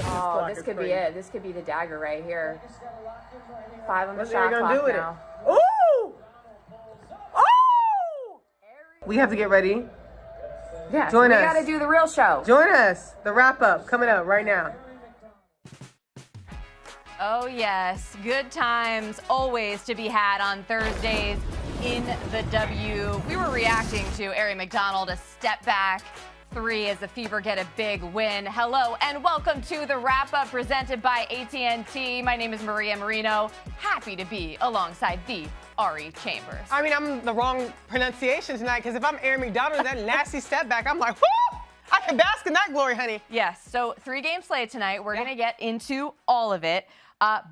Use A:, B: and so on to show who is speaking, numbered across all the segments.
A: Oh, this could be it. This could be the dagger right here. 5 on the shot clock now.
B: Ooh! Oh! We have to get ready.
A: Yeah,
B: Join us.
A: We got to do the real show.
B: Join us. The wrap-up coming up right now.
C: Oh, yes. Good times always to be had on Thursdays in the W. We were reacting to Ari McDonald, a step back 3 as the Fever get a big win. Hello and welcome to the wrap-up presented by AT&T. My name is Maria Marino. Happy to be alongside the Ari Chambers.
B: I mean, I'm the wrong pronunciation tonight because if I'm Ari McDonald, that nasty step back, I'm like, whoo! I can bask in that glory, honey.
C: Yes, so 3-game slate tonight. We're going to get into all of it,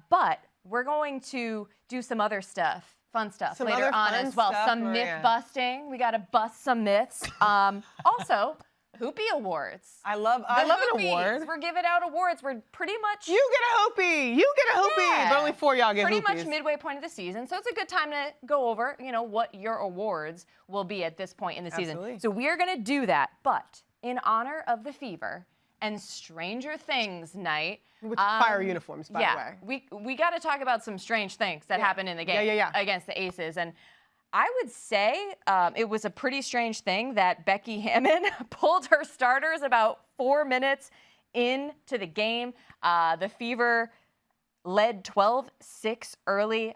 C: but we're going to do some other stuff, fun stuff later on as well. Some myth busting. We got to bust some myths. Also, Hoopy Awards.
B: I love an award.
C: We're giving out awards. We're pretty much...
B: You get a Hoopy. You get a Hoopy. Yeah. But only 4 y'all get
C: Pretty
B: Hoopies.
C: much midway point of the season. So it's a good time to go over, what your awards will be at this point in the season. So we are going to do that. But in honor of the Fever and Stranger Things night...
B: With fire uniforms, by the
C: way. We got to talk about some strange things that happened in the game against the Aces. And I would say it was a pretty strange thing that Becky Hammon pulled her starters about 4 minutes into the game. The Fever led 12-6 early.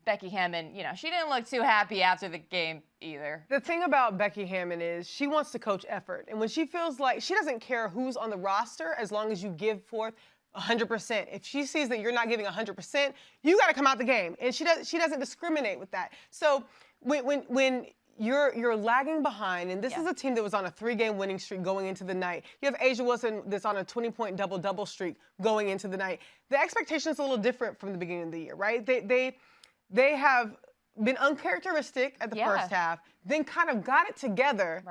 C: Becky Hammon, she didn't look too happy after the game either.
B: The thing about Becky Hammon is she wants to coach effort. And when she feels like she doesn't care who's on the roster as long as you give forth 100%. If she sees that you're not giving 100%, you got to come out the game. And she doesn't discriminate with that. So when you're lagging behind, and this is a team that was on a 3-game winning streak going into the night. You have A'ja Wilson that's on a 20-point double-double streak going into the night. The expectation is a little different from the beginning of the year, right? They have been uncharacteristic at the first half, then kind of got it together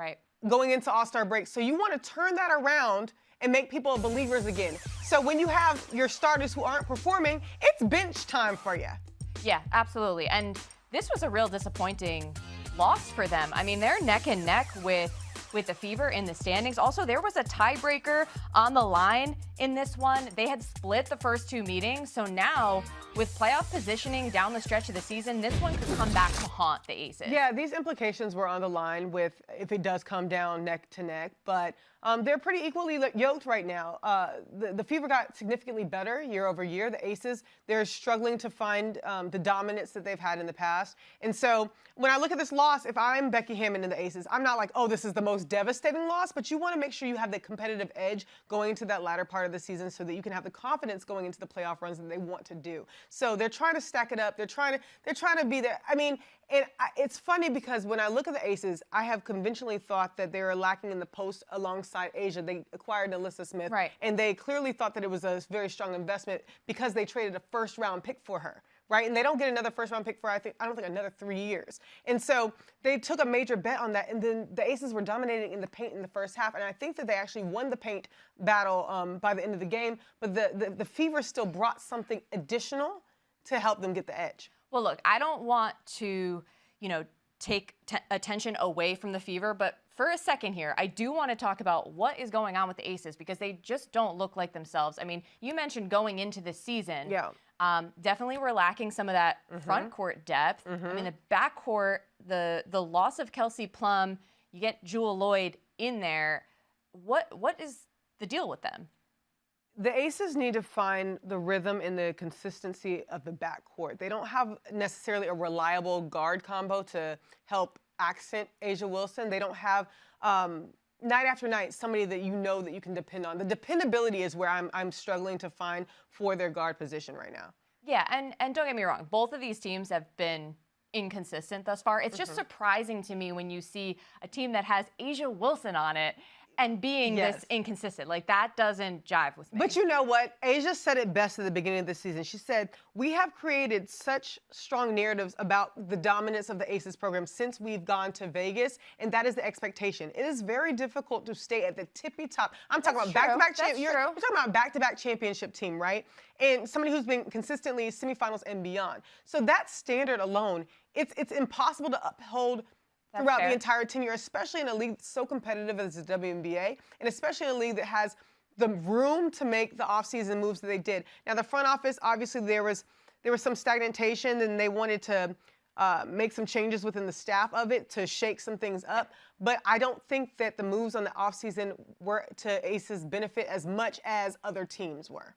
B: going into All-Star break. So you want to turn that around and make people believers again. So when you have your starters who aren't performing, it's bench time for you.
C: Yeah, absolutely. And this was a real disappointing loss for them. I mean, they're neck and neck with the Fever in the standings. Also, there was a tiebreaker on the line in this one. They had split the first 2 meetings. So now, with playoff positioning down the stretch of the season, this one could come back to haunt the Aces.
B: Yeah, these implications were on the line with if it does come down neck to neck. But they're pretty equally yoked right now. The Fever got significantly better year over year. The Aces, they're struggling to find the dominance that they've had in the past. And so when I look at this loss, if I'm Becky Hammon and the Aces, I'm not like, oh, this is the most devastating loss, but you want to make sure you have the competitive edge going into that latter part of the season so that you can have the confidence going into the playoff runs that they want to do. So they're trying to stack it up. They're trying to be there. I mean, it's funny because when I look at the Aces, I have conventionally thought that they were lacking in the post alongside A'ja. They acquired Alyssa Smith, and they clearly thought that it was a very strong investment because they traded a first-round pick for her. Right, and they don't get another first-round pick for I don't think another 3 years. And so they took a major bet on that, and then the Aces were dominating in the paint in the first half, and I think that they actually won the paint battle by the end of the game. But the Fever still brought something additional to help them get the edge.
C: Well, look, I don't want to, take attention away from the Fever, but for a second here, I do want to talk about what is going on with the Aces because they just don't look like themselves. I mean, you mentioned going into the season.
B: Yeah.
C: Definitely we're lacking some of that front court depth. I mean, the back court, the loss of Kelsey Plum, you get Jewel Lloyd in there. What is the deal with them?
B: The Aces need to find the rhythm and the consistency of the backcourt. They don't have necessarily a reliable guard combo to help accent A'ja Wilson. They don't have night after night somebody that that you can depend on. The dependability is where I'm struggling to find for their guard position right now.
C: Yeah, and don't get me wrong, both of these teams have been inconsistent thus far. It's just surprising to me when you see a team that has A'ja Wilson on it and being this inconsistent. Like, that doesn't jive with me.
B: But you know what? A'ja said it best at the beginning of the season. She said, we have created such strong narratives about the dominance of the Aces program since we've gone to Vegas, and that is the expectation. It is very difficult to stay at the tippy top. I'm talking about back-to-back you're talking about back-to-back championship team, right? And somebody who's been consistently semifinals and beyond. So that standard alone, it's impossible to uphold throughout the entire tenure, especially in a league so competitive as the WNBA, and especially in a league that has the room to make the offseason moves that they did. Now, the front office, obviously, there was some stagnation, and they wanted to make some changes within the staff of it to shake some things up. But I don't think that the moves on the offseason were to Aces' benefit as much as other teams were.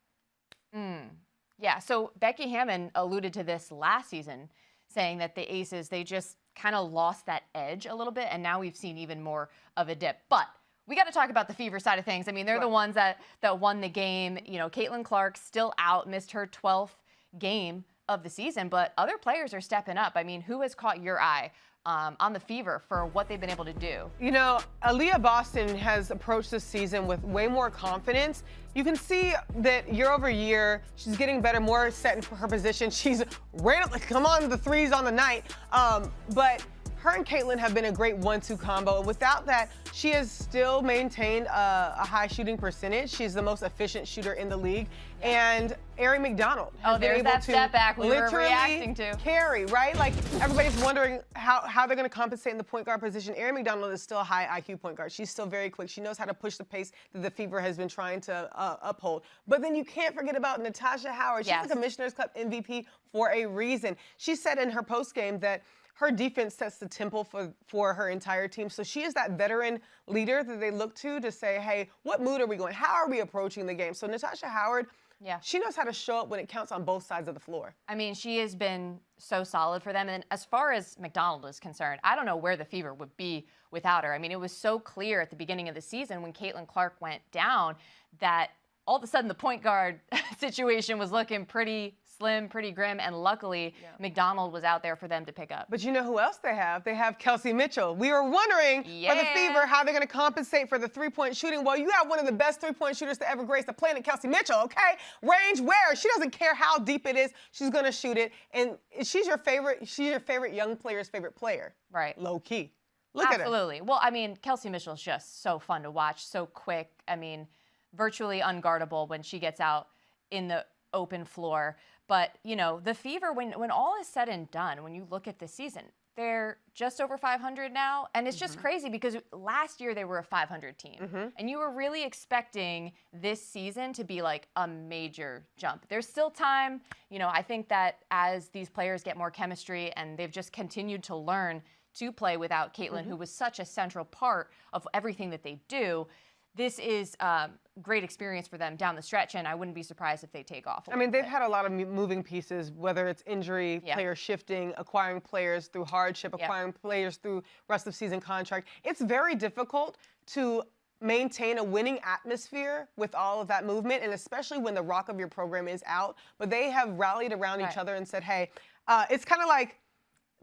C: Yeah, so Becky Hammon alluded to this last season, saying that the Aces, they just kind of lost that edge a little bit, and now we've seen even more of a dip. But we got to talk about the Fever side of things. I mean, they're the ones that won the game. You know, Caitlin Clark still out, missed her 12th game of the season, but other players are stepping up. I mean, who has caught your eye on the Fever for what they've been able to do?
B: You know, Aaliyah Boston has approached this season with way more confidence. You can see that year over year, she's getting better, more set in her position. She's come on the threes on the night. But her and Caitlin have been a great 1-2 combo. And without that, she has still maintained a high shooting percentage. She's the most efficient shooter in the league. And Ari McDonald has been able to
C: step back we were reacting to.
B: Carry, right? Like, everybody's wondering how they're going to compensate in the point guard position. Ari McDonald is still a high IQ point guard. She's still very quick. She knows how to push the pace that the Fever has been trying to uphold. But then you can't forget about Natasha Howard. She's the Commissioner's Cup MVP for a reason. She said in her postgame that her defense sets the tempo for her entire team. So she is that veteran leader that they look to say, hey, what mood are we going? How are we approaching the game? So Natasha Howard, she knows how to show up when it counts on both sides of the floor.
C: I mean, she has been so solid for them. And as far as McDonald is concerned, I don't know where the Fever would be without her. I mean, it was so clear at the beginning of the season when Caitlin Clark went down that all of a sudden the point guard situation was looking pretty slim, pretty grim, and luckily McDonald was out there for them to pick up.
B: But you know who else they have? They have Kelsey Mitchell. We were wondering for the Fever how they're going to compensate for the three-point shooting. Well, you have one of the best three-point shooters to ever grace the planet, Kelsey Mitchell, okay? Range where? She doesn't care how deep it is. She's going to shoot it. And she's your favorite young player's favorite player.
C: Right.
B: Low key. Look at her.
C: Absolutely. Well, I mean, Kelsey Mitchell's just so fun to watch, so quick. I mean, virtually unguardable when she gets out in the open floor. But, you know, the Fever, when all is said and done, when you look at the season, they're just over 500 now. And it's just crazy because last year they were a 500 team. And you were really expecting this season to be like a major jump. There's still time. You know, I think that as these players get more chemistry and they've just continued to learn to play without Caitlin, who was such a central part of everything that they do, this is great experience for them down the stretch, and I wouldn't be surprised if they take off.
B: I mean, they've had a lot of moving pieces, whether it's injury, player shifting, acquiring players through hardship, acquiring players through rest of season contract. It's very difficult to maintain a winning atmosphere with all of that movement, and especially when the rock of your program is out. But they have rallied around each other and said, hey, it's kind of like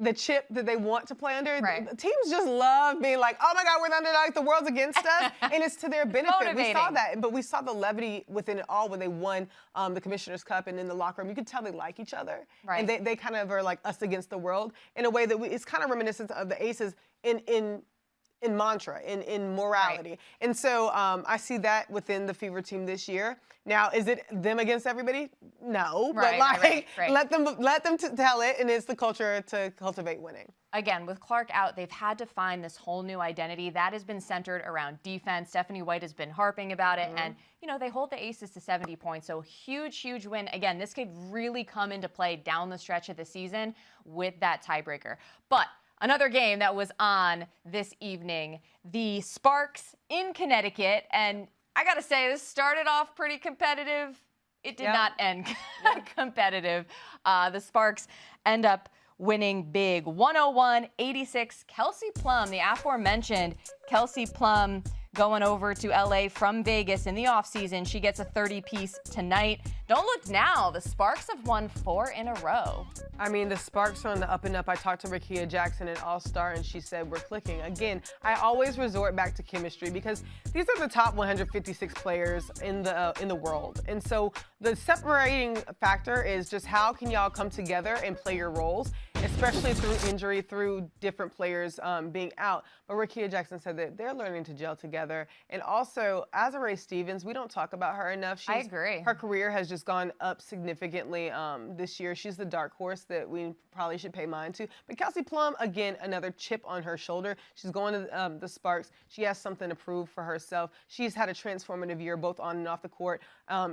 B: the chip that they want to play under. Teams just love being like, oh my God, we're the underdog, the world's against us, and it's to their benefit. We saw that, but we saw the levity within it all when they won the Commissioner's Cup, and in the locker room, you could tell they like each other. And they kind of are like us against the world in a way that it's kind of reminiscent of the Aces in mantra, in morality. And so I see that within the Fever team this year. Now, is it them against everybody? No, but let them tell it, and it's the culture to cultivate winning.
C: Again, with Clark out, they've had to find this whole new identity that has been centered around defense. Stephanie White has been harping about it, and you know they hold the Aces to 70 points, so huge win. Again, this could really come into play down the stretch of the season with that tiebreaker. But another game that was on this evening, the Sparks in Connecticut, and I gotta say, this started off pretty competitive. It did not end competitive. The Sparks end up winning big, 101-86. Kelsey Plum, the aforementioned Kelsey Plum, going over to LA from Vegas in the offseason. She gets a 30-piece tonight. Don't look now. The Sparks have won 4 in a row.
B: I mean, the Sparks are on the up and up. I talked to Rickea Jackson, an all-star, and she said we're clicking. Again, I always resort back to chemistry because these are the top 156 players in the world. And so the separating factor is just how can y'all come together and play your roles. especially through injury, through different players being out. But Rickea Jackson said that they're learning to gel together. And also, Azurá Stevens, we don't talk about her enough.
C: I agree.
B: Her career has just gone up significantly this year. She's the dark horse that we probably should pay mind to. But Kelsey Plum, again, another chip on her shoulder. She's going to the Sparks. She has something to prove for herself. She's had a transformative year both on and off the court.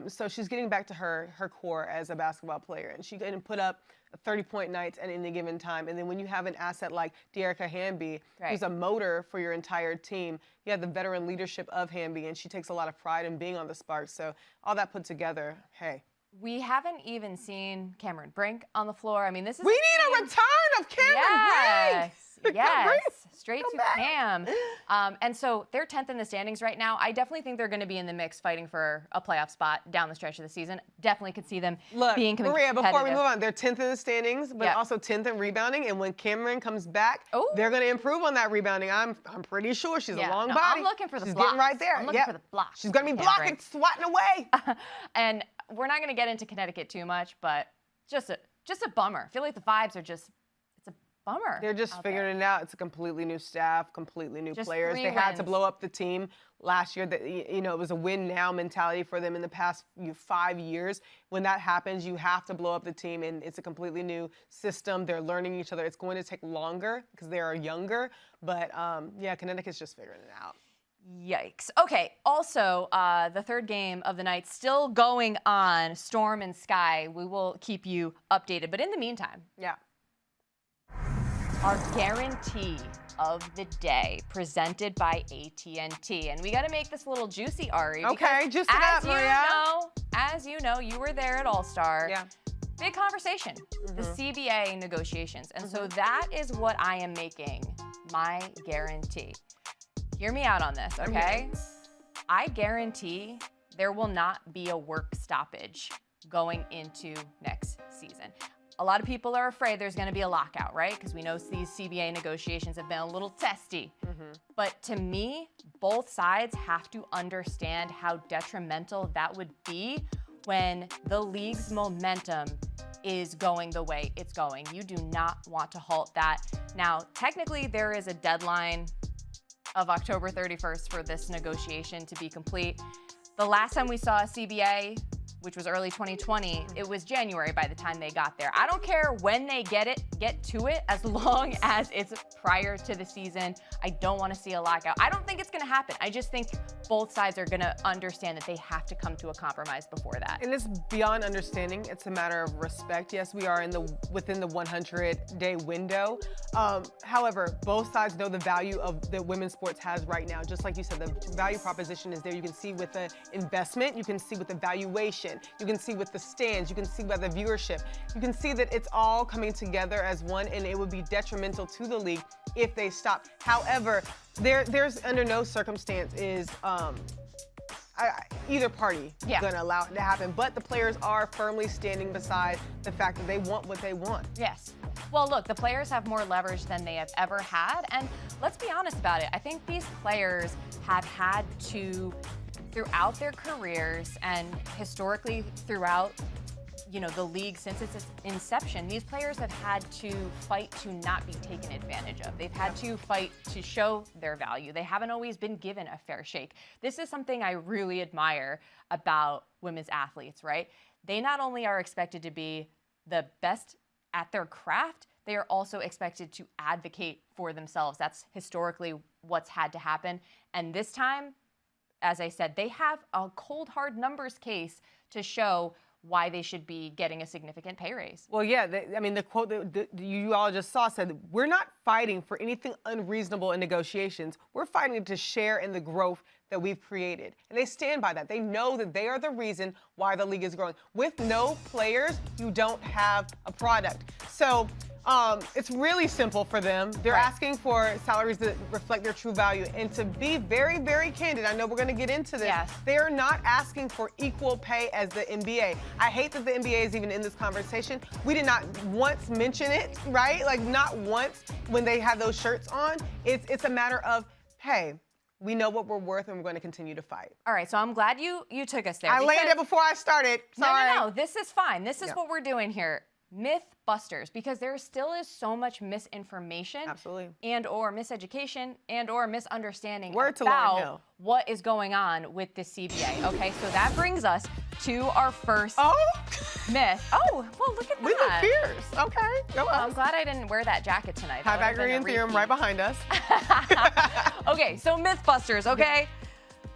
B: So she's getting back to her core as a basketball player. And she can put up 30-point nights at any given time. And then when you have an asset like Dearica Hamby, who's a motor for your entire team, you have the veteran leadership of Hamby, and she takes a lot of pride in being on the Sparks. So all that put together, hey.
C: We haven't even seen Cameron Brink on the floor. I mean, this is...
B: We need a return of Cameron Brink!
C: Yes, straight to Cam. And so they're 10th in the standings right now. I definitely think they're going to be in the mix fighting for a playoff spot down the stretch of the season. Definitely could see them being competitive.
B: Maria, before we move on, they're 10th in the standings, but also 10th in rebounding. And when Cameron comes back, they're going to improve on that rebounding. I'm pretty sure she's a long body.
C: I'm looking for the
B: She's
C: blocks.
B: getting right there.
C: I'm looking for the blocks.
B: She's going to be blocking, swatting away.
C: And we're not going to get into Connecticut too much, but just a bummer. I feel like the vibes are just... Bummer.
B: They're just figuring it out. It's a completely new staff, completely new players. They had to blow up the team last year. That, you know, it was a win now mentality for them in the past 5 years. When that happens, you have to blow up the team, and it's a completely new system. They're learning each other. It's going to take longer because they are younger, but yeah, Connecticut's just figuring it out.
C: Yikes. Okay, also, the third game of the night still going on, Storm and Sky. We will keep you updated, but in the meantime.
B: Yeah.
C: Our guarantee of the day, presented by AT&T. And we got to make this a little juicy, Ari.
B: Okay, juice it up, Maria.
C: As you know, you were there at All-Star.
B: Yeah.
C: Big conversation, the CBA negotiations. And so that is what I am making my guarantee. Hear me out on this, okay? I guarantee there will not be a work stoppage going into next season. A lot of people are afraid there's going to be a lockout, right? Because we know these CBA negotiations have been a little testy. But to me, both sides have to understand how detrimental that would be when the league's momentum is going the way it's going. You do not want to halt that. Now, technically, there is a deadline of October 31st for this negotiation to be complete. The last time we saw a CBA, which was early 2020, it was January by the time they got there. I don't care when they get to it, as long as it's prior to the season. I don't want to see a lockout. I don't think it's going to happen. I just think both sides are going to understand that they have to come to a compromise before that.
B: And it's beyond understanding. It's a matter of respect. Yes, we are within the 100-day window. However, both sides know the value of that women's sports has right now. Just like you said, the value proposition is there. You can see with the investment, you can see with the valuation, you can see with the stands, you can see by the viewership. You can see that it's all coming together as one, and it would be detrimental to the league if they stop. However, there's under no circumstance is either party gonna allow it to happen, but the players are firmly standing beside the fact that they want what they want.
C: Yes. Well, look, the players have more leverage than they have ever had, and let's be honest about it. I think these players have had to, throughout their careers and historically throughout, you know, the league since its inception, these players have had to fight to not be taken advantage of. They've had to fight to show their value. They haven't always been given a fair shake. This is something I really admire about women's athletes, right? They not only are expected to be the best at their craft, they are also expected to advocate for themselves. That's historically what's had to happen. And this time, as I said, they have a cold, hard numbers case to show why they should be getting a significant pay raise.
B: Well, yeah, I mean, the quote that you all just saw said, we're not fighting for anything unreasonable in negotiations. We're fighting to share in the growth that we've created. And they stand by that. They know that they are the reason why the league is growing. With no players, you don't have a product. So it's really simple for them. They're asking for salaries that reflect their true value. And to be very, very candid, I know we're going to get into this.
C: Yes.
B: They are not asking for equal pay as the NBA. I hate that the NBA is even in this conversation. We did not once mention it, right? Like, not once when they had those shirts on. It's a matter of, hey, we know what we're worth, and we're going to continue to fight.
C: All right, so I'm glad you took us there.
B: I landed before I started. Sorry.
C: No, this is fine. This is what we're doing here. Mythbusters, because there still is so much misinformation and or miseducation and or misunderstanding about what is going on with the CBA. Okay, so that brings us to our first myth. Oh, well, look at that.
B: We look fierce. Okay, go on.
C: I'm glad I didn't wear that jacket tonight.
B: Pythagorean theorem right behind us.
C: Okay, so Mythbusters, okay?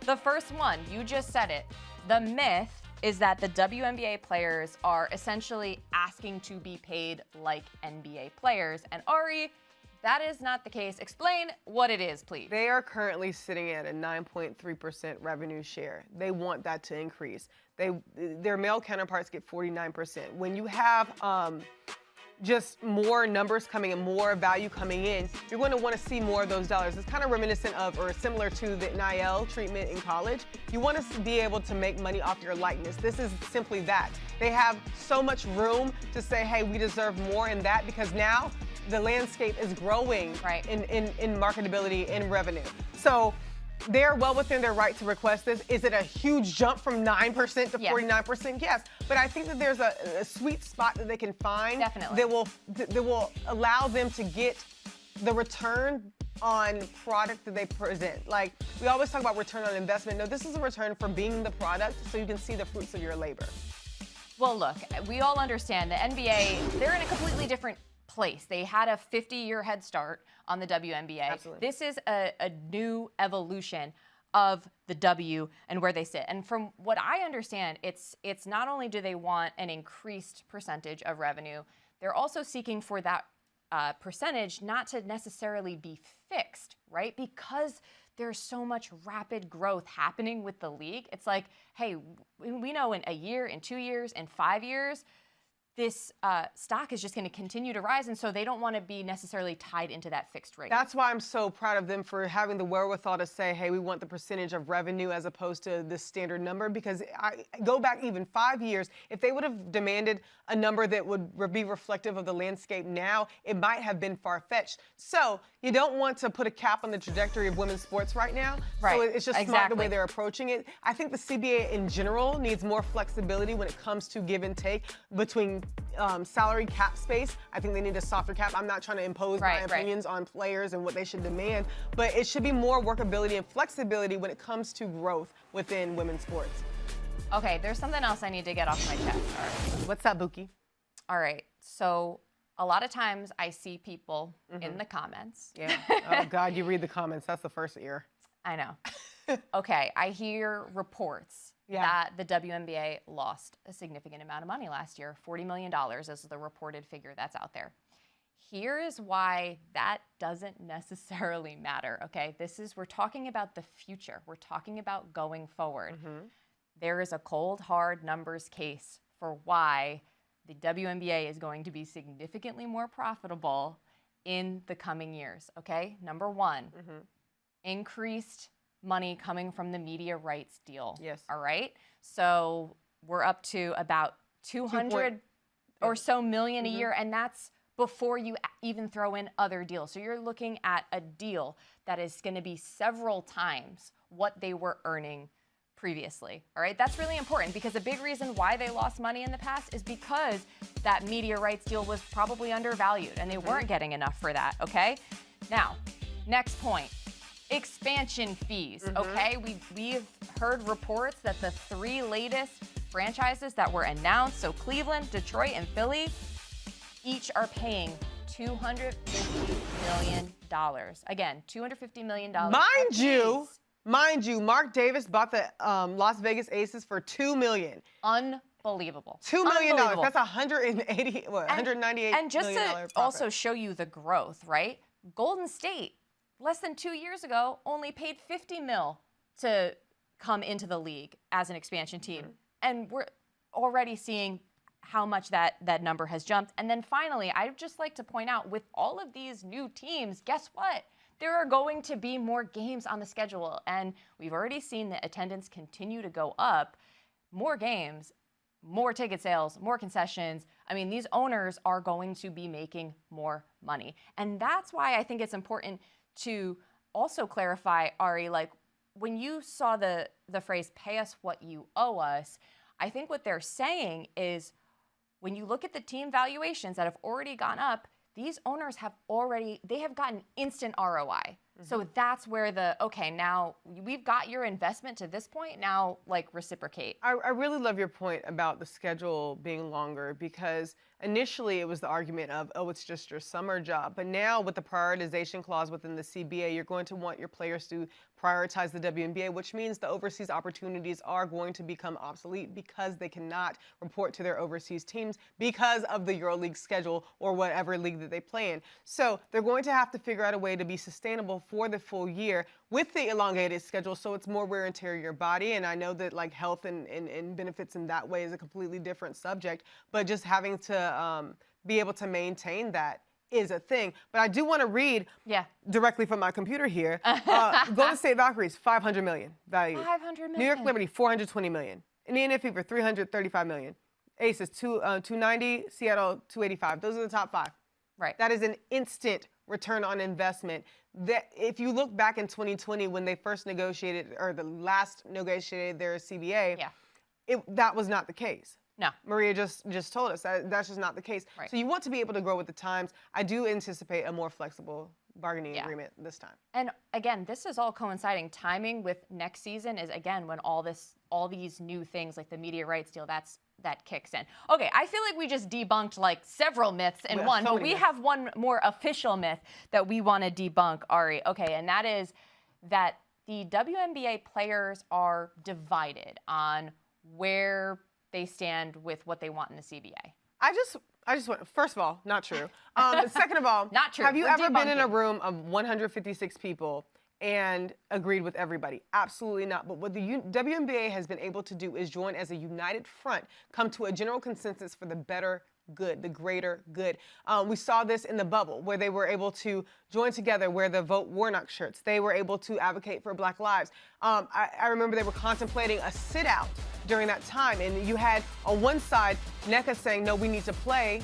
C: The first one, you just said it. The myth is that the WNBA players are essentially asking to be paid like NBA players. And Ari, that is not the case. Explain what it is, please.
B: They are currently sitting at a 9.3% revenue share. They want that to increase. Their male counterparts get 49%. When you have just more numbers coming in, more value coming in, you're going to want to see more of those dollars. It's kind of reminiscent of or similar to the NIL treatment in college. You want to be able to make money off your likeness. This is simply that. They have so much room to say, hey, we deserve more in that, because now the landscape is growing in marketability and revenue. So they're well within their right to request this. Is it a huge jump from 9% to 49%? Yes. But I think that there's a sweet spot that they can find that will allow them to get the return on product that they present. Like, we always talk about return on investment. No, this is a return for being the product so you can see the fruits of your labor.
C: Well, look, we all understand the NBA, they're in a completely different place. They had a 50-year head start on the WNBA.
B: Absolutely.
C: This is a new evolution of the W and where they sit. And from what I understand, it's not only do they want an increased percentage of revenue, they're also seeking for that percentage not to necessarily be fixed, right? Because there's so much rapid growth happening with the league. It's like, hey, we know in a year, in 2 years, in 5 years, this stock is just going to continue to rise, and so they don't want to be necessarily tied into that fixed rate.
B: That's why I'm so proud of them for having the wherewithal to say, hey, we want the percentage of revenue as opposed to the standard number, because I go back even 5 years, if they would have demanded a number that would be reflective of the landscape now, it might have been far-fetched. So you don't want to put a cap on the trajectory of women's sports right now.
C: Right.
B: So it's just smart the way they're approaching it. I think the CBA in general needs more flexibility when it comes to give and take between salary cap space. I think they need a softer cap. I'm not trying to impose my opinions on players and what they should demand, but it should be more workability and flexibility when it comes to growth within women's sports.
C: Okay, there's something else I need to get off my chest. All right.
B: What's up, Buki?
C: All right, so a lot of times I see people in the comments.
B: Yeah. Oh, God, you read the comments. That's the first ear.
C: I know. Okay, I hear reports that the WNBA lost a significant amount of money last year. $40 million is the reported figure that's out there. Here is why that doesn't necessarily matter, okay? We're talking about the future. We're talking about going forward. There is a cold, hard numbers case for why the WNBA is going to be significantly more profitable in the coming years, okay? Number one, increased money coming from the media rights deal.
B: Yes.
C: All right? So we're up to about 200 or so million a year, and that's before you even throw in other deals. So you're looking at a deal that is going to be several times what they were earning previously. All right? That's really important, because a big reason why they lost money in the past is because that media rights deal was probably undervalued and they weren't getting enough for that, okay? Now, next point. Expansion fees, okay? We've heard reports that the 3 latest franchises that were announced, so Cleveland, Detroit, and Philly, each are paying $250 million. Again, $250 million.
B: Mind you, Mark Davis bought the Las Vegas Aces for $2 million.
C: Unbelievable.
B: $2 million. That's $198
C: and just to also show you the growth, right? Golden State, less than 2 years ago, only paid $50 million to come into the league as an expansion team. And we're already seeing how much that number has jumped. And then finally, I'd just like to point out, with all of these new teams, guess what? There are going to be more games on the schedule. And we've already seen the attendance continue to go up. More games, more ticket sales, more concessions. I mean, these owners are going to be making more money. And that's why I think it's important to also clarify, Ari, like when you saw the phrase, pay us what you owe us, I think what they're saying is when you look at the team valuations that have already gone up, these owners have gotten instant ROI. So that's where now we've got your investment to this point, now reciprocate.
B: I really love your point about the schedule being longer, because initially it was the argument of, oh, it's just your summer job. But now with the prioritization clause within the CBA, you're going to want your players to prioritize the WNBA, which means the overseas opportunities are going to become obsolete because they cannot report to their overseas teams because of the EuroLeague schedule or whatever league that they play in. So they're going to have to figure out a way to be sustainable for the full year with the elongated schedule, so it's more wear and tear your body. And I know that health and benefits in that way is a completely different subject, but just having to be able to maintain that is a thing. But I do want to read directly from my computer here. Golden State Valkyries, $500 million value.
C: $500 million.
B: New York Liberty, $420 million. Indiana Fever, $335 million. Aces, $290. Seattle, $285. Those are the top 5.
C: Right.
B: That is an instant return on investment. That if you look back in 2020 when they first negotiated, or the last negotiated their CBA, that was not the case.
C: No.
B: Maria just told us that's just not the case.
C: Right.
B: So you want to be able to grow with the times. I do anticipate a more flexible bargaining agreement this time.
C: And again, this is all coinciding. Timing with next season is, again, when all these new things like the media rights deal, that kicks in. Okay, I feel like we just debunked several myths in one, but we have one more official myth that we want to debunk, Ari. Okay, and that is that the WNBA players are divided on where they stand with what they want in the CBA.
B: I just want, first of all, not true. Second of all,
C: not true.
B: Have you ever been in a room of 156 people and agreed with everybody? Absolutely not. But what the WNBA has been able to do is join as a united front, come to a general consensus for the better good, the greater good. We saw this in the bubble where they were able to join together, wear the Vote Warnock shirts. They were able to advocate for Black lives. I remember they were contemplating a sit out during that time. And you had on one side, NECA saying, no, we need to play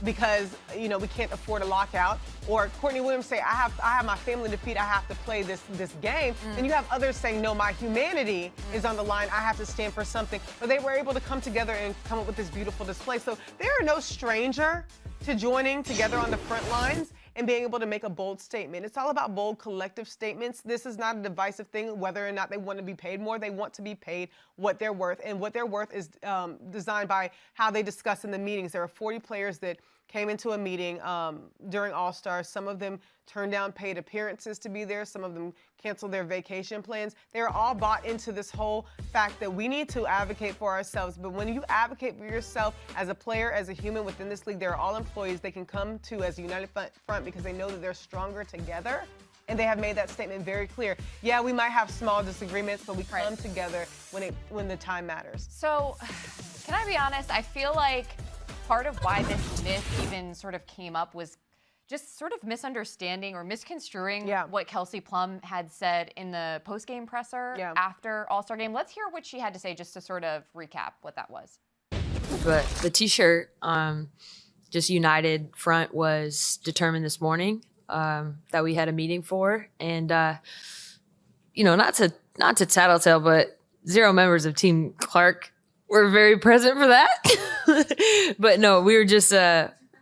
B: because, we can't afford a lockout. Or Courtney Williams say, I have my family to feed, I have to play this game. And you have others saying, no, my humanity is on the line, I have to stand for something. But they were able to come together and come up with this beautiful display. So they are no stranger to joining together on the front lines and being able to make a bold statement. It's all about bold collective statements. This is not a divisive thing, whether or not they want to be paid more. They want to be paid what they're worth, and what they're worth is designed by how they discuss in the meetings. There are 40 players that came into a meeting during All-Stars. Some of them turned down paid appearances to be there. Some of them canceled their vacation plans. They're all bought into this whole fact that we need to advocate for ourselves. But when you advocate for yourself as a player, as a human within this league, they're all employees. They can come to as a united front because they know that they're stronger together. And they have made that statement very clear. Yeah, we might have small disagreements, but we come together when the time matters.
C: So, can I be honest? I feel like part of why this myth even sort of came up was just sort of misunderstanding or misconstruing what Kelsey Plum had said in the postgame presser after All-Star Game. Let's hear what she had to say just to sort of recap what that was.
D: But the T-shirt, just united front, was determined this morning that we had a meeting for. And, not to tattletale, but 0 members of Team Clark were very present for that. But no, we were just...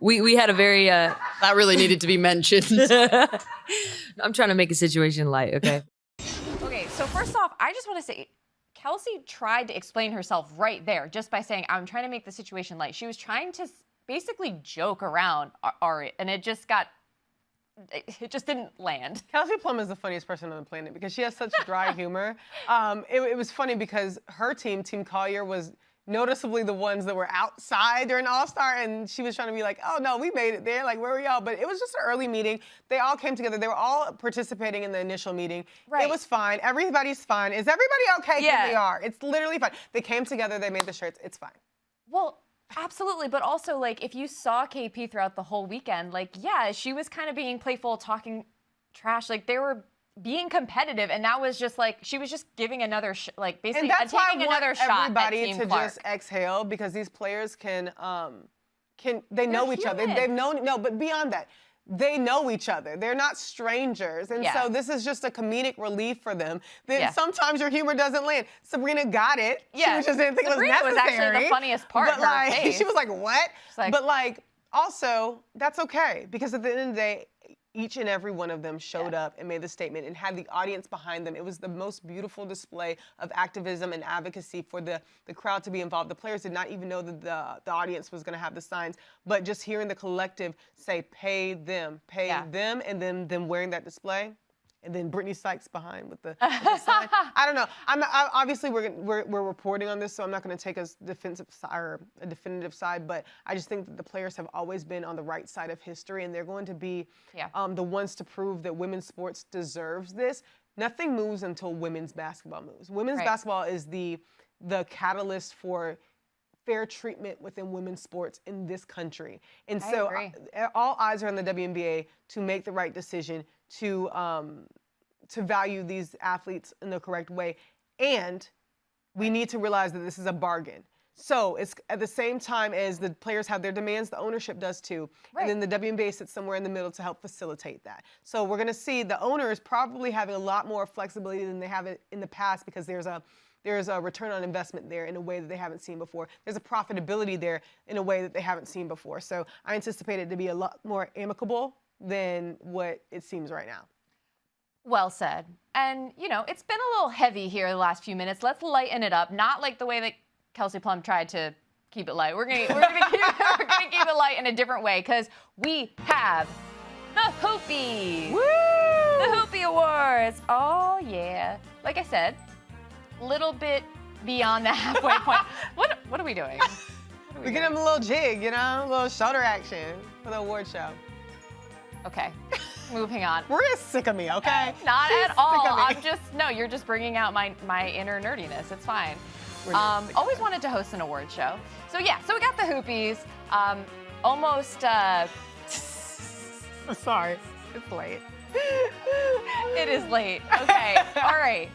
D: We had a very...
E: that really needed to be mentioned.
D: I'm trying to make a situation light, okay?
C: Okay, so first off, I just want to say, Kelsey tried to explain herself right there just by saying, I'm trying to make the situation light. She was trying to basically joke around Ari, and it just didn't land.
B: Kelsey Plum is the funniest person on the planet because she has such dry humor. It was funny because her team, Team Collier, was noticeably the ones that were outside during All-Star, and she was trying to be like, oh no, we made it there, like where were y'all? But it was just an early meeting. They all came together. They were all participating in the initial meeting.
C: Right.
B: It was fine. Everybody's fine. Is everybody okay?
C: Yeah.
B: They are. It's literally fine. They came together, they made the shirts, it's fine.
C: Well, absolutely, but also if you saw KP throughout the whole weekend, she was kind of being playful, talking trash, they were being competitive, and that was just she was just giving another basically
B: and that's
C: taking
B: why I
C: another
B: want
C: shot
B: everybody
C: at Team
B: to
C: Clark.
B: just exhale, because these players they know each other.
C: human.
B: They've known, no, but beyond that, they know each other. They're not strangers. And so this is just a comedic relief for them. Then sometimes your humor doesn't land. Sabrina got it.
C: Yeah.
B: She just didn't think
C: Sabrina
B: it was necessary.
C: was actually the funniest part.
B: But like,
C: her face.
B: she was like, what?
C: Like,
B: but like, also, that's okay. Because at the end of the day, each and every one of them showed up and made the statement and had the audience behind them. It was the most beautiful display of activism and advocacy for the crowd to be involved. The players did not even know that the audience was going to have the signs, but just hearing the collective say, pay them, and then them wearing that display. And then Brittany Sykes behind with the sign. I don't know. Obviously, we're reporting on this, so I'm not going to take a defensive side or a definitive side. But I just think that the players have always been on the right side of history, and they're going to be the ones to prove that women's sports deserves this. Nothing moves until women's basketball moves. Women's basketball is the catalyst for fair treatment within women's sports in this country. And so all eyes are on the WNBA to make the right decision to value these athletes in the correct way. And we need to realize that this is a bargain. So it's at the same time as the players have their demands, the ownership does too. And then the WNBA sits somewhere in the middle to help facilitate that. So we're going to see the owners probably having a lot more flexibility than they have in the past, because there's a return on investment there in a way that they haven't seen before. There's a profitability there in a way that they haven't seen before. So I anticipate it to be a lot more amicable than what it seems right now.
C: Well said. And, you know, it's been a little heavy here the last few minutes. Let's lighten it up. Not like the way that Kelsey Plum tried to keep it light. We're gonna keep it light in a different way, because we have the Hoopy. Woo! The Hoopy Awards. Oh, yeah. Like I said, a little bit beyond the halfway point. What are we doing?
B: We're giving them a little jig, you know, a little shoulder action for the award show. Okay, moving on.
C: We're sick of me, okay? Not at all. You're just bringing out my inner nerdiness. It's fine. Always wanted to host an award show. So we got the Hoopies. Almost.
B: Sorry, it's late.
C: It is late. Okay, all right.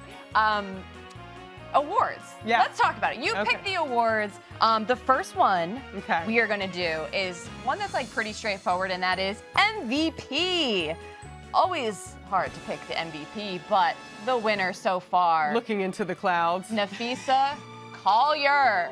C: Awards. Yeah. Let's talk about it. You picked the awards. The first one we are going to do is one that's like pretty straightforward, and that is MVP. Always hard to pick the MVP, but the winner so far.
B: Looking into the clouds.
C: Nafisa Collier.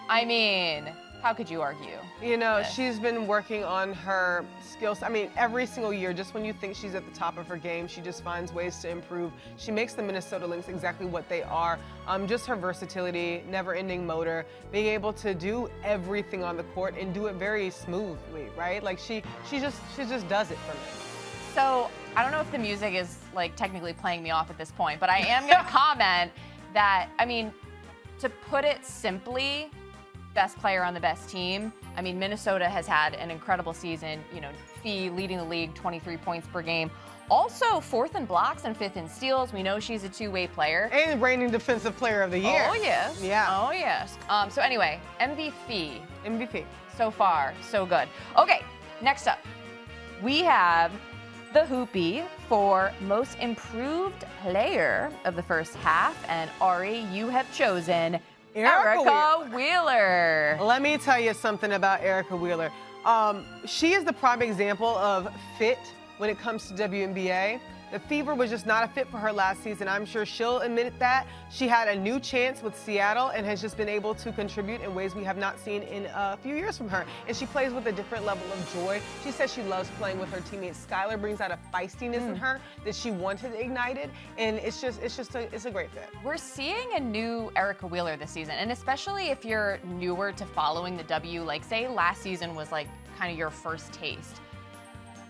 C: I mean, how could you argue?
B: You know, she's been working on her skills. I mean, every single year, just when you think she's at the top of her game, she just finds ways to improve. She makes the Minnesota Lynx exactly what they are. Just her versatility, never-ending motor, being able to do everything on the court and do it very smoothly, right? Like she just does it for me.
C: So I don't know if the music is like technically playing me off at this point, but I am going to comment that, I mean, to put it simply, best player on the best team. I mean, Minnesota has had an incredible season. You know, Fee leading the league, 23 points per game. Also 4th in blocks and 5th in steals. We know she's a two-way player.
B: And reigning defensive player of the year.
C: Oh, yes.
B: Yeah.
C: Oh, yes. So anyway, MVP.
B: MVP.
C: So far, so good. Okay, next up, we have the Hoopy for most improved player of the first half. And Ari, you have chosen Erica Wheeler.
B: Let me tell you something about Erica Wheeler. She is the prime example of fit when it comes to WNBA. The Fever was just not a fit for her last season. I'm sure she'll admit that. She had a new chance with Seattle and has just been able to contribute in ways we have not seen in a few years from her. And she plays with a different level of joy. She says she loves playing with her teammates. Skylar brings out a feistiness in her that she wanted ignited, and it's a great fit.
C: We're seeing a new Erica Wheeler this season, and especially if you're newer to following the W, like say last season was like kind of your first taste.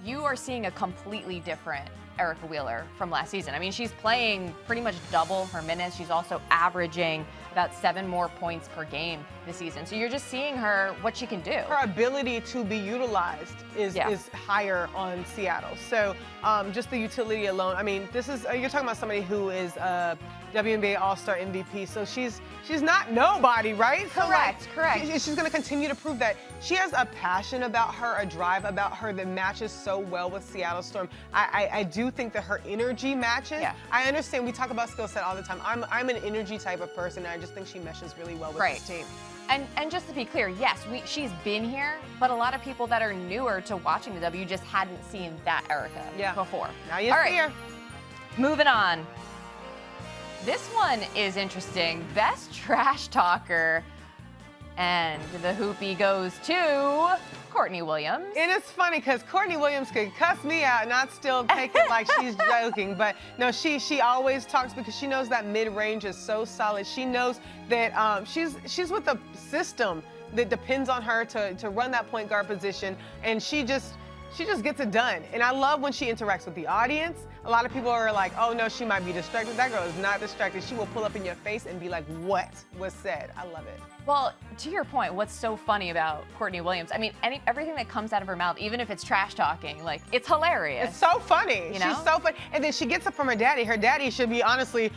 C: You are seeing a completely different Erica Wheeler from last season. I mean, she's playing pretty much double her minutes. She's also averaging about 7 more points per game this season. So you're just seeing her, what she can do.
B: Her ability to be utilized is higher on Seattle. So just the utility alone. I mean, this is, you're talking about somebody who is a WNBA All-Star MVP. So she's not nobody, right?
C: Correct, correct.
B: She's going to continue to prove that. She has a passion about her, a drive about her that matches so well with Seattle Storm. I do think that her energy matches. Yeah. I understand we talk about skill set all the time. I'm an energy type of person, and I just think she meshes really well with this team.
C: And just to be clear, yes, she's been here, but a lot of people that are newer to watching the W just hadn't seen that Erica before.
B: Now you see her.
C: Moving on. This one is interesting. Best trash talker. And the Hoopy goes to Courtney Williams.
B: And it's funny because Courtney Williams could cuss me out and I'd still take it like she's joking. But no, she always talks because she knows that mid-range is so solid. She knows that she's with a system that depends on her to run that point guard position, and she just gets it done. And I love when she interacts with the audience. A lot of people are like, oh no, she might be distracted. That girl is not distracted. She will pull up in your face and be like, what was said? I love it.
C: Well, to your point, what's so funny about Courtney Williams? I mean, everything that comes out of her mouth, even if it's trash talking, like, it's hilarious.
B: It's so funny.
C: You know?
B: She's so funny. And then she gets it from her daddy. Her daddy should be honestly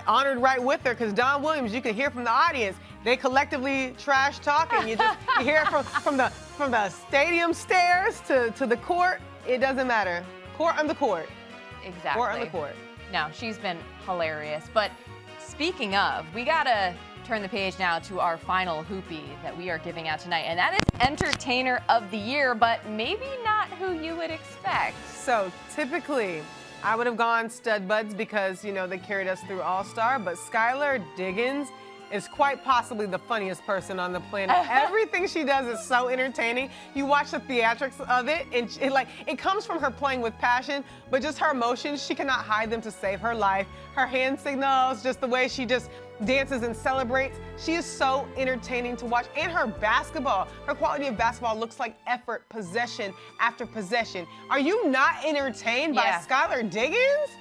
B: honored right with her, because Don Williams, you can hear from the audience, they collectively trash talking. You hear it from the stadium stairs to the court. It doesn't matter. Court on the court.
C: Exactly.
B: Court on the court.
C: No, she's been hilarious. But speaking of, we gotta turn the page now to our final Hoopy that we are giving out tonight, and that is Entertainer of the Year, but maybe not who you would expect.
B: So typically, I would have gone Stud Buds because, you know, they carried us through All-Star, but Skylar Diggins is quite possibly the funniest person on the planet. Everything she does is so entertaining. You watch the theatrics of it, and it comes from her playing with passion, but just her emotions, she cannot hide them to save her life. Her hand signals, just the way she just dances and celebrates. She is so entertaining to watch. And her basketball, her quality of basketball looks like effort, possession after possession. Are you not entertained by Skylar Diggins?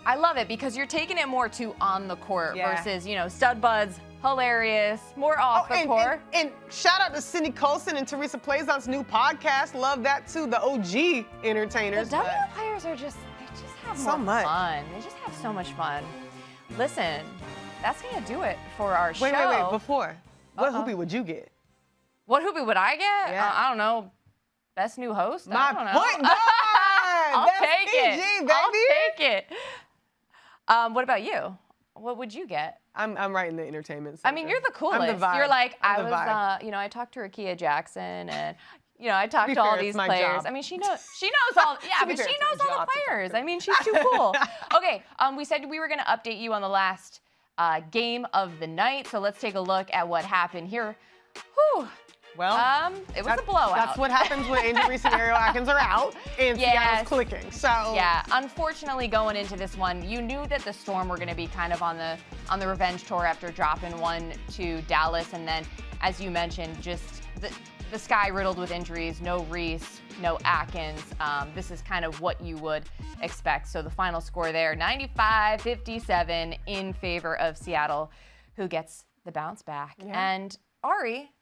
C: I love it because you're taking it more to on the court versus, you know, Stud Buds, hilarious, more off the court.
B: And shout out to Cindy Colson and Teresa Plaisant's new podcast. Love that too, the OG entertainers.
C: The W players are just, they just have
B: so
C: more fun. They just have so much fun. Listen, that's gonna do it for our show.
B: Wait, before. What Hoopy would you get?
C: What Hoopy would I get?
B: Yeah.
C: I don't know. Best new host?
B: My
C: I don't know.
B: point guard!
C: I'll
B: That's
C: take
B: PG,
C: it.
B: baby.
C: I'll take it. What about you? What would you get?
B: I'm right in the entertainment sector.
C: I mean, you're the coolest.
B: I'm the vibe.
C: You're like,
B: I'm the vibe.
C: you know, I talked to Rakia Jackson, and you know, I talked to
B: fair,
C: all
B: it's
C: these
B: my
C: players.
B: job.
C: I mean, she knows all. Yeah, but
B: fair,
C: she
B: it's
C: knows
B: my
C: all
B: job
C: the
B: to talk
C: players.
B: to
C: I mean, she's too cool. Okay, we said we were going to update you on the last game of the night, so let's take a look at what happened here. Whew.
B: Well,
C: it was a blowout.
B: That's what happens when Angel Reese and Ariel Atkins are out and Seattle's clicking. So
C: yeah, unfortunately, going into this one, you knew that the Storm were going to be kind of on the revenge tour after dropping one to Dallas, and then, as you mentioned, just the sky riddled with injuries. No Reese, no Atkins. This is kind of what you would expect. So the final score there, 95-57 in favor of Seattle, who gets the bounce back.
B: Yeah.
C: And Ari,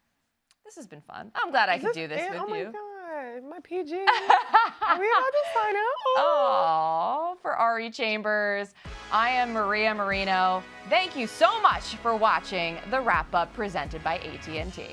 C: this has been fun. I'm glad I could do this with you.
B: Oh my God, my PG. Are we about to sign out?
C: Oh, for Ari Chambers, I am Maria Marino. Thank you so much for watching the wrap-up presented by AT&T.